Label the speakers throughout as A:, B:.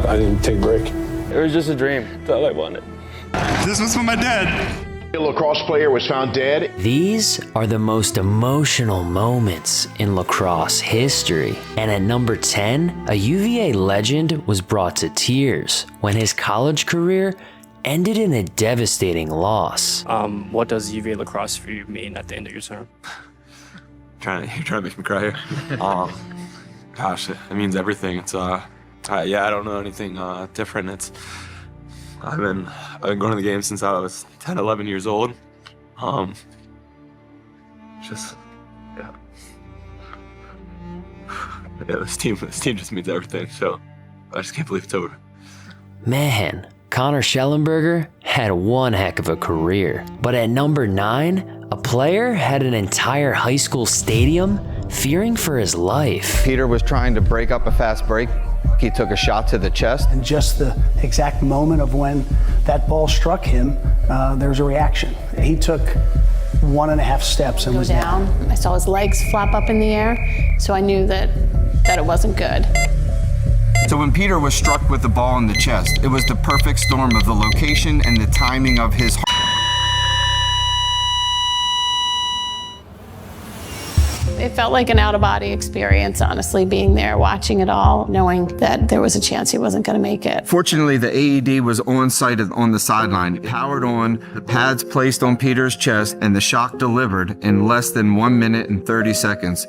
A: talk. I didn't take a break.
B: It was just a dream. That's all I wanted.
C: This was for my dad.
D: A lacrosse player was found dead.
E: These are the most emotional moments in lacrosse history. And at number 10, a UVA legend was brought to tears when his college career ended in a devastating loss.
F: What does UVA lacrosse for you mean at the end of your term?
G: You're trying to make me cry here. Gosh, it means everything. It's yeah, I don't know anything different. I've been going to the game since I was 10, 11 years old. Just yeah, this team just means everything. So I just can't believe it's over.
E: Man, Connor Shellenberger had one heck of a career. But at number 9, a player had an entire high school stadium fearing for his life.
H: Peter was trying to break up a fast break. He took a shot to the chest.
I: And just the exact moment of when that ball struck him, there was a reaction. He took 1.5 steps and was down.
J: I saw his legs flap up in the air, so I knew that it wasn't good.
C: So when Peter was struck with the ball in the chest, it was the perfect storm of the location and the timing of his heart.
J: It felt like an out-of-body experience, honestly, being there, watching it all, knowing that there was a chance he wasn't going to make it.
C: Fortunately, the AED was on site on the sideline. Powered on, the pads placed on Peter's chest, and the shock delivered in less than 1 minute and 30 seconds.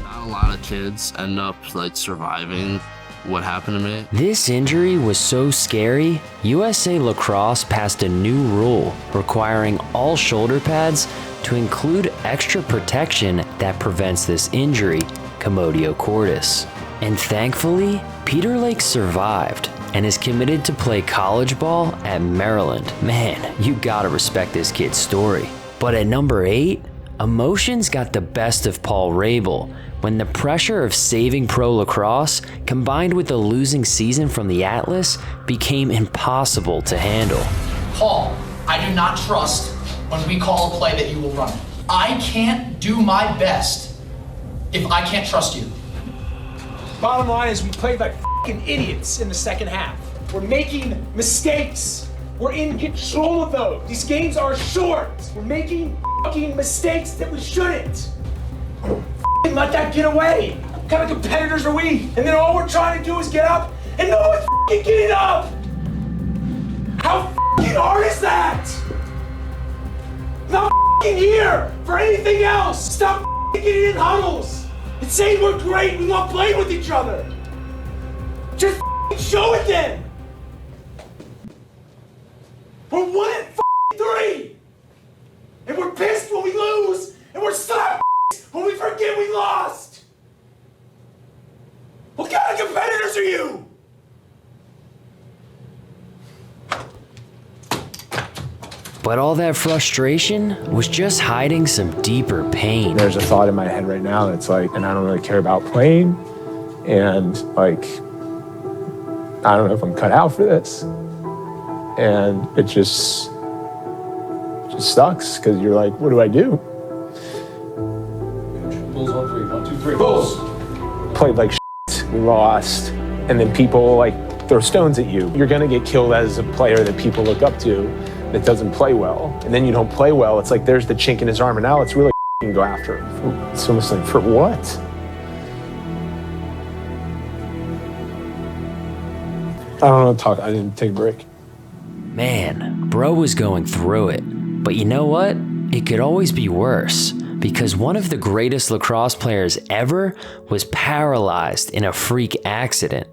K: Not a lot of kids end up surviving what happened to me.
E: This injury was so scary, USA Lacrosse passed a new rule requiring all shoulder pads to include extra protection that prevents this injury, commotio cordis. And thankfully, Peter Laake survived and is committed to play college ball at Maryland. Man, you gotta respect this kid's story. But at number 8, emotions got the best of Paul Rabil when the pressure of saving pro lacrosse combined with the losing season from the Atlas became impossible to handle.
L: Paul, I do not trust when we call a play that you will run. I can't do my best if I can't trust you.
M: Bottom line is we played like f***ing idiots in the second half. We're making mistakes. We're in control of those. These games are short. We're making f***ing mistakes that we shouldn't. Let that get away. What kind of competitors are we? And then all we're trying to do is get up, and no one's f***ing getting up. How f***ing hard is that? I'm not f***ing here for anything else. Stop f***ing getting in huddles and saying we're great. We love playing with each other. Just f***ing show it then. We're 1-3, and we're pissed when we lose, and we're slapped when we forget we lost. What kind of competitors are you?
E: But all that frustration was just hiding some deeper pain.
A: There's a thought in my head right now that's like, and I don't really care about playing, and like, I don't know if I'm cut out for this. And it just sucks, because you're like, what do I do?
M: Bulls on 3, 1, 2, 3, Bulls.
A: Played like shit, we lost, and then people like throw stones at you. You're gonna get killed as a player that people look up to that doesn't play well, and then you don't play well. It's like there's the chink in his armor. Now let's really go after him. It's almost like, for what? I don't know, talk. I didn't take a break.
E: Man, bro was going through it. But you know what? It could always be worse, because one of the greatest lacrosse players ever was paralyzed in a freak accident.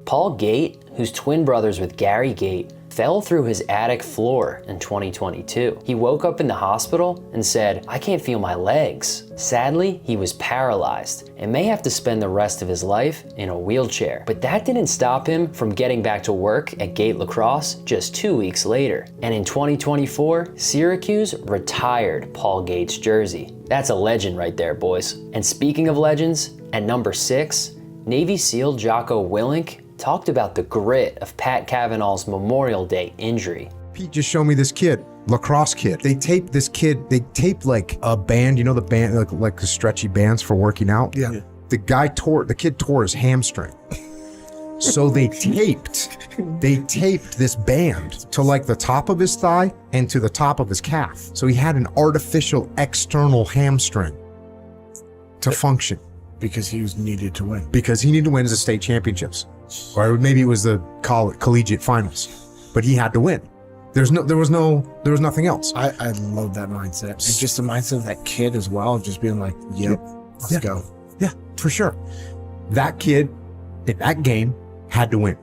E: Paul Gait, who's twin brothers with Gary Gait, fell through his attic floor in 2022. He woke up in the hospital and said, "I can't feel my legs." Sadly, he was paralyzed and may have to spend the rest of his life in a wheelchair. But that didn't stop him from getting back to work at Gait Lacrosse just 2 weeks later. And in 2024, Syracuse retired Paul Gait's jersey. That's a legend right there, boys. And speaking of legends, at number 6, Navy SEAL Jocko Willink talked about the grit of Pat Cavanaugh's Memorial Day injury.
N: Pete just showed me this kid. lacrosse kid. They taped this kid, they taped like a band, you know the band, like the stretchy bands for working out?
O: Yeah.
N: The kid tore his hamstring. So they taped this band to like the top of his thigh and to the top of his calf. So he had an artificial external hamstring to function.
O: Because he was needed to win.
N: Because he needed to win as a state championships. Or maybe it was the collegiate finals. But he had to win. There was nothing else.
O: I love that mindset. And just the mindset of that kid as well, just being like, yep, let's go.
N: Yeah, for sure. That kid in that game had to win.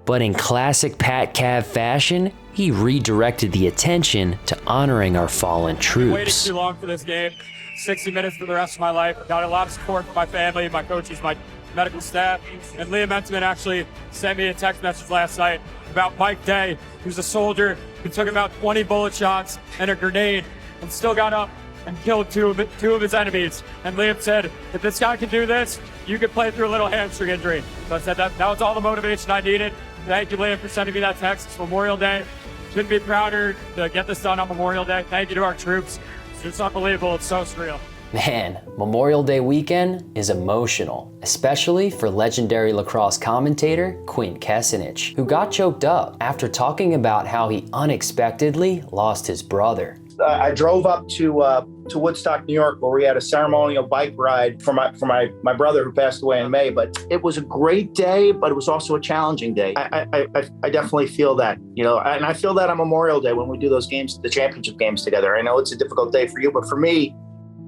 E: But in classic Pat Cav fashion, he redirected the attention to honoring our fallen troops.
P: Waiting too long for this game. 60 minutes for the rest of my life. Got a lot of support from my family, my coaches, my medical staff. And Liam Entman actually sent me a text message last night about Mike Day, who's a soldier who took about 20 bullet shots and a grenade and still got up and killed two of his enemies. And Liam said, if this guy can do this, you could play through a little hamstring injury. So I said that was all the motivation I needed. Thank you, Liam, for sending me that text. It's Memorial Day. Couldn't be prouder to get this done on Memorial Day. Thank you to our troops. It's unbelievable. It's so surreal.
E: Man, Memorial Day weekend is emotional, especially for legendary lacrosse commentator Quint Kessenich, who got choked up after talking about how he unexpectedly lost his brother.
Q: I drove up to Woodstock, New York, where we had a ceremonial bike ride for my brother who passed away in May. But it was a great day, but it was also a challenging day. I definitely feel that, you know, and I feel that on Memorial Day when we do those games, the championship games together. I know it's a difficult day for you, but for me,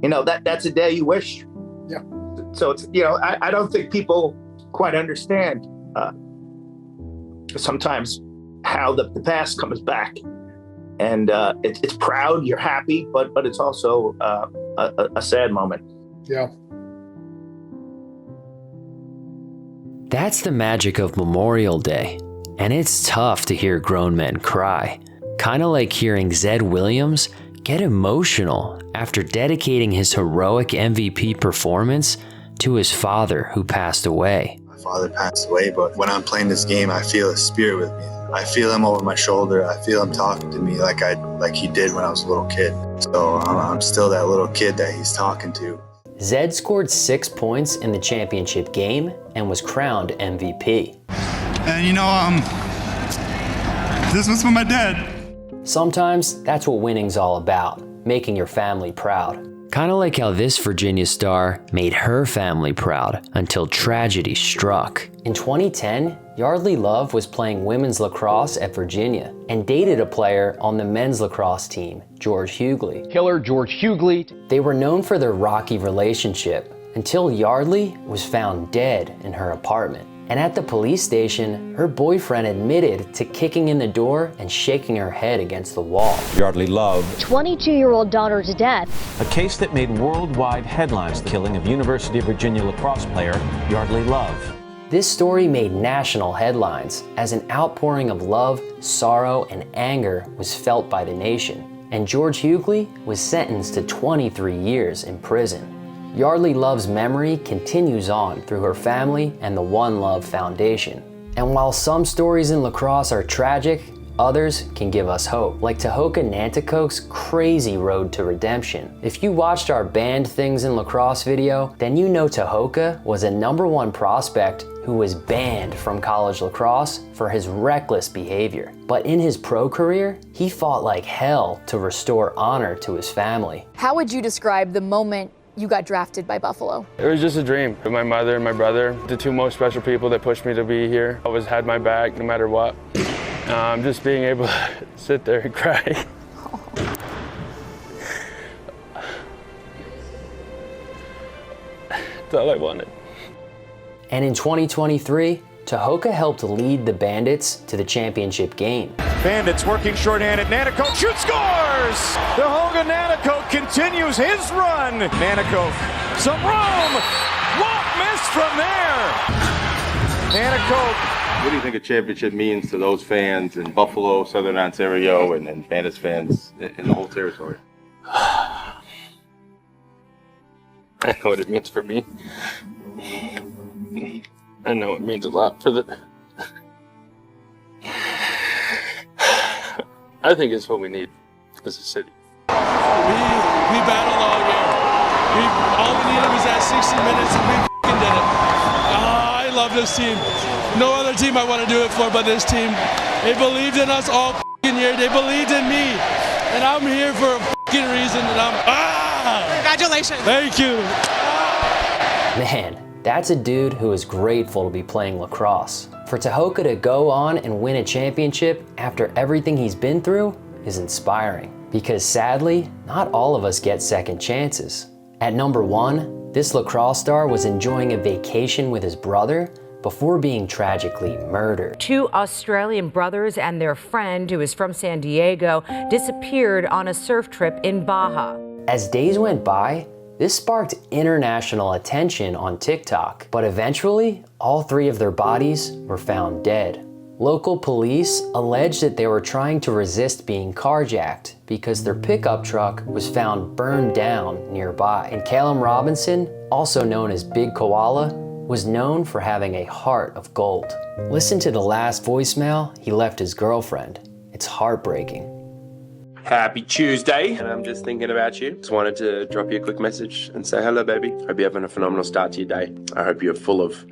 Q: you know, that's a day you wish.
O: Yeah.
Q: So it's, you know, I don't think people quite understand sometimes how the past comes back. And it's proud, you're happy, but it's also a sad moment.
O: Yeah.
E: That's the magic of Memorial Day, and it's tough to hear grown men cry. Kind of like hearing Zed Williams get emotional after dedicating his heroic MVP performance to his father who passed away.
R: My father passed away, but when I'm playing this game, I feel his spirit with me. I feel him over my shoulder. I feel him talking to me like he did when I was a little kid. So I'm still that little kid that he's talking to.
E: Zed scored 6 points in the championship game and was crowned MVP.
S: And you know, this was for my dad.
E: Sometimes that's what winning's all about, making your family proud. Kind of like how this Virginia star made her family proud until tragedy struck. In 2010, Yeardley Love was playing women's lacrosse at Virginia and dated a player on the men's lacrosse team, George Hughley.
T: Killer George Hughley.
E: They were known for their rocky relationship until Yeardley was found dead in her apartment. And at the police station, her boyfriend admitted to kicking in the door and shaking her head against the wall.
U: Yeardley Love.
V: 22-year-old daughter's death.
U: A case that made worldwide headlines, the killing of University of Virginia lacrosse player Yeardley Love.
E: This story made national headlines as an outpouring of love, sorrow, and anger was felt by the nation. And George Hughley was sentenced to 23 years in prison. Yeardley Love's memory continues on through her family and the One Love Foundation. And while some stories in lacrosse are tragic, others can give us hope, like Tehoka Nanticoke's crazy road to redemption. If you watched our Banned Things in Lacrosse video, then you know Tehoka was a #1 prospect who was banned from college lacrosse for his reckless behavior. But in his pro career, he fought like hell to restore honor to his family.
W: How would you describe the moment you got drafted by Buffalo?
B: It was just a dream. My mother and my brother, the two most special people that pushed me to be here, always had my back no matter what. Just being able to sit there and cry. That's all I wanted.
E: And in 2023, Tehoka helped lead the Bandits to the championship game.
X: Bandits working shorthanded. Nanticoke shoots, scores! Tehoka Nanticoke continues his run. Nanticoke, some room. Won't miss from there. Nanticoke.
Y: What do you think a championship means to those fans in Buffalo, Southern Ontario, and Bandits fans in the whole territory?
B: I know what it means for me. I know it means a lot for the... I think it's what we need.
Y: as a city.
D: We battled all year. All we needed was that 60 minutes and we f***ing did it. I love this team. No other team I want to do it for but this team. They believed in us all f***ing year. They believed in me. And I'm here for a f***ing reason and
F: Congratulations.
D: Thank you.
E: Man, that's a dude who is grateful to be playing lacrosse. For Tehoka to go on and win a championship after everything he's been through is inspiring. Because sadly, not all of us get second chances. At number 1, this lacrosse star was enjoying a vacation with his brother before being tragically murdered.
G: 2 Australian brothers and their friend, who is from San Diego, disappeared on a surf trip in Baja.
E: As days went by, this sparked international attention on TikTok, but eventually, all 3 of their bodies were found dead. Local police alleged that they were trying to resist being carjacked because their pickup truck was found burned down nearby. And Callum Robinson, also known as Big Koala, was known for having a heart of gold. Listen to the last voicemail he left his girlfriend. It's heartbreaking.
H: Happy Tuesday, and I'm just thinking about you. Just wanted to drop you a quick message and say hello, baby. Hope you're having a phenomenal start to your day. I hope you're full of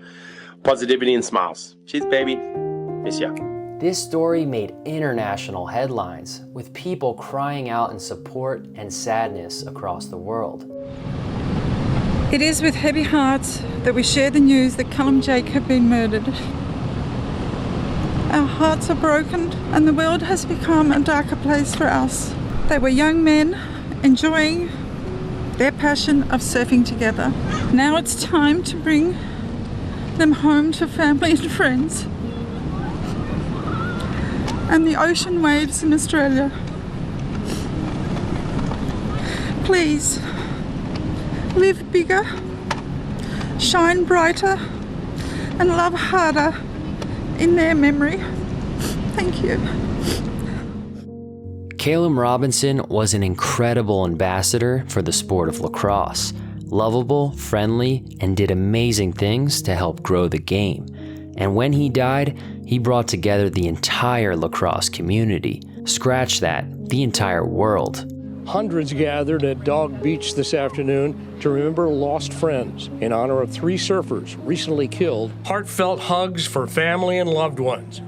H: positivity and smiles. Cheers, baby. Miss ya.
E: This story made international headlines, with people crying out in support and sadness across the world.
T: It is with heavy hearts that we share the news that Callum Jake had been murdered. Our hearts are broken and the world has become a darker place for us. They were young men enjoying their passion of surfing together. Now it's time to bring them home to family and friends and the ocean waves in Australia. Please, live bigger, shine brighter, and love harder in their memory. Thank you.
E: Callum Robinson was an incredible ambassador for the sport of lacrosse. Lovable, friendly, and did amazing things to help grow the game. And when he died, he brought together the entire lacrosse community. Scratch that, the entire world.
Z: Hundreds gathered at Dog Beach this afternoon to remember lost friends in honor of 3 surfers recently killed. Heartfelt hugs for family and loved ones,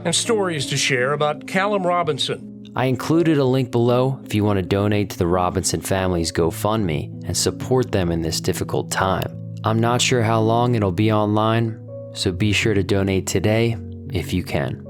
Z: and stories to share about Callum Robinson.
E: I included a link below if you want to donate to the Robinson family's GoFundMe and support them in this difficult time. I'm not sure how long it'll be online, so be sure to donate today if you can.